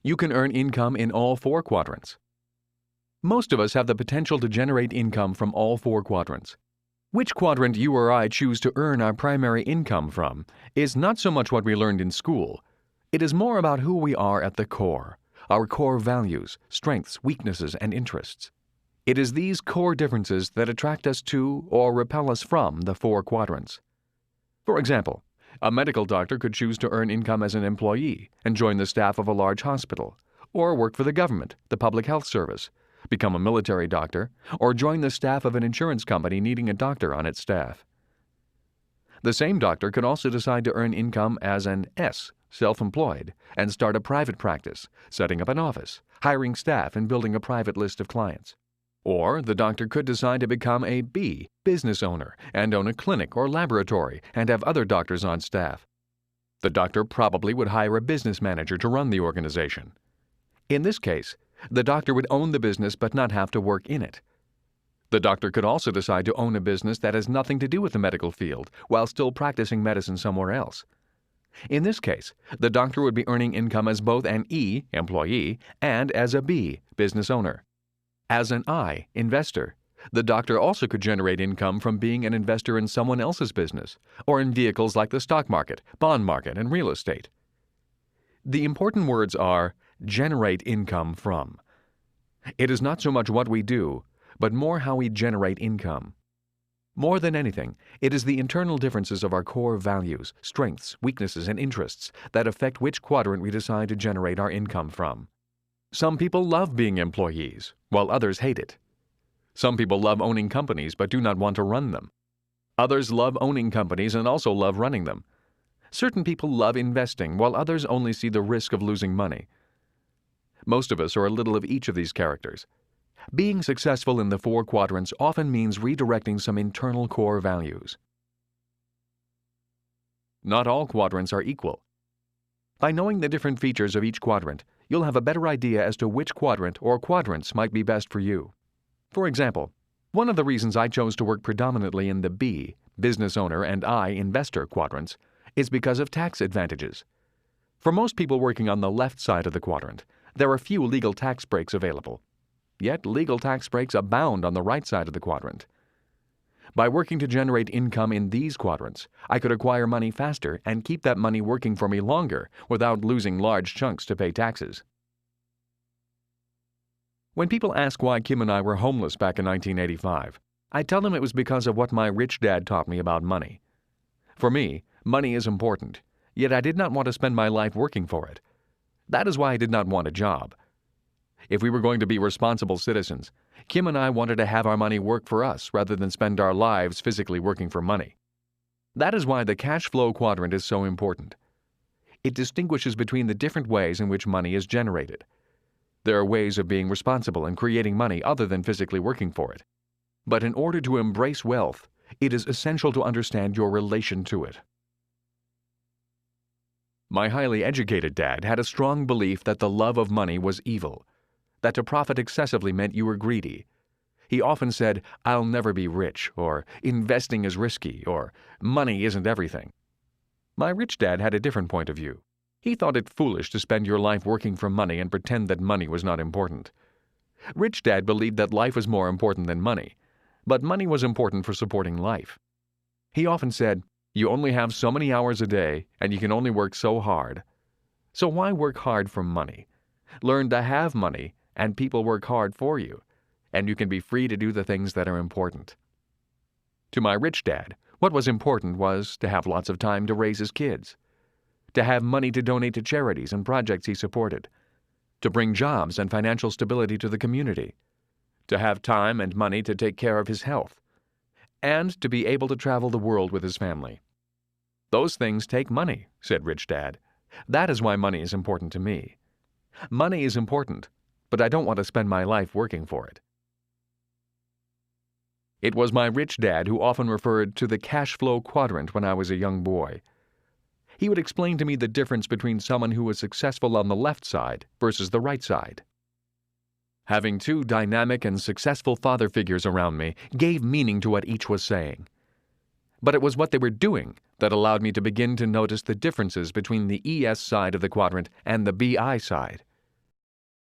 You can earn income in all 4 quadrants. Most of us have the potential to generate income from all 4 quadrants. Which quadrant you or I choose to earn our primary income from is not so much what we learned in school. It is more about who we are at the core, our core values, strengths, weaknesses, and interests. It is these core differences that attract us to or repel us from the 4 quadrants. For example, a medical doctor could choose to earn income as an employee and join the staff of a large hospital, or work for the government, the public health service, become a military doctor, or join the staff of an insurance company needing a doctor on its staff. The same doctor could also decide to earn income as an S, self-employed, and start a private practice, setting up an office, hiring staff, and building a private list of clients. Or the doctor could decide to become a B, business owner, and own a clinic or laboratory and have other doctors on staff. The doctor probably would hire a business manager to run the organization. In this case, the doctor would own the business but not have to work in it. The doctor could also decide to own a business that has nothing to do with the medical field while still practicing medicine somewhere else. In this case, the doctor would be earning income as both an E, employee, and as a B, business owner. As an I, investor, the doctor also could generate income from being an investor in someone else's business, or in vehicles like the stock market, bond market, and real estate. The important words are generate income from. It is not so much what we do, but more how we generate income. More than anything, it is the internal differences of our core values, strengths, weaknesses, and interests that affect which quadrant we decide to generate our income from. Some people love being employees, while others hate it. Some people love owning companies but do not want to run them. Others love owning companies and also love running them. Certain people love investing, while others only see the risk of losing money. Most of us are a little of each of these characters. Being successful in the 4 quadrants often means redirecting some internal core values. Not all quadrants are equal. By knowing the different features of each quadrant, you'll have a better idea as to which quadrant or quadrants might be best for you. For example, one of the reasons I chose to work predominantly in the B, business owner, and I, investor quadrants is because of tax advantages. For most people working on the left side of the quadrant, there are few legal tax breaks available. Yet legal tax breaks abound on the right side of the quadrant. By working to generate income in these quadrants, I could acquire money faster and keep that money working for me longer without losing large chunks to pay taxes. When people ask why Kim and I were homeless back in 1985, I tell them it was because of what my rich dad taught me about money. For me, money is important, yet I did not want to spend my life working for it. That is why I did not want a job. If we were going to be responsible citizens, Kim and I wanted to have our money work for us rather than spend our lives physically working for money. That is why the cash flow quadrant is so important. It distinguishes between the different ways in which money is generated. There are ways of being responsible and creating money other than physically working for it. But in order to embrace wealth, it is essential to understand your relation to it. My highly educated dad had a strong belief that the love of money was evil, that to profit excessively meant you were greedy. He often said, "I'll never be rich," or "investing is risky," or "money isn't everything." My rich dad had a different point of view. He thought it foolish to spend your life working for money and pretend that money was not important. Rich Dad believed that life was more important than money, but money was important for supporting life. He often said, "You only have so many hours a day, and you can only work so hard. So why work hard for money? Learn to have money, and people work hard for you, and you can be free to do the things that are important." To my rich dad, what was important was to have lots of time to raise his kids, to have money to donate to charities and projects he supported, to bring jobs and financial stability to the community, to have time and money to take care of his health, and to be able to travel the world with his family. "Those things take money," said Rich Dad. "That is why money is important to me. Money is important, but I don't want to spend my life working for it." It was my rich dad who often referred to the cash flow quadrant when I was a young boy. He would explain to me the difference between someone who was successful on the left side versus the right side. Having 2 dynamic and successful father figures around me gave meaning to what each was saying. But it was what they were doing that allowed me to begin to notice the differences between the ES side of the quadrant and the BI side.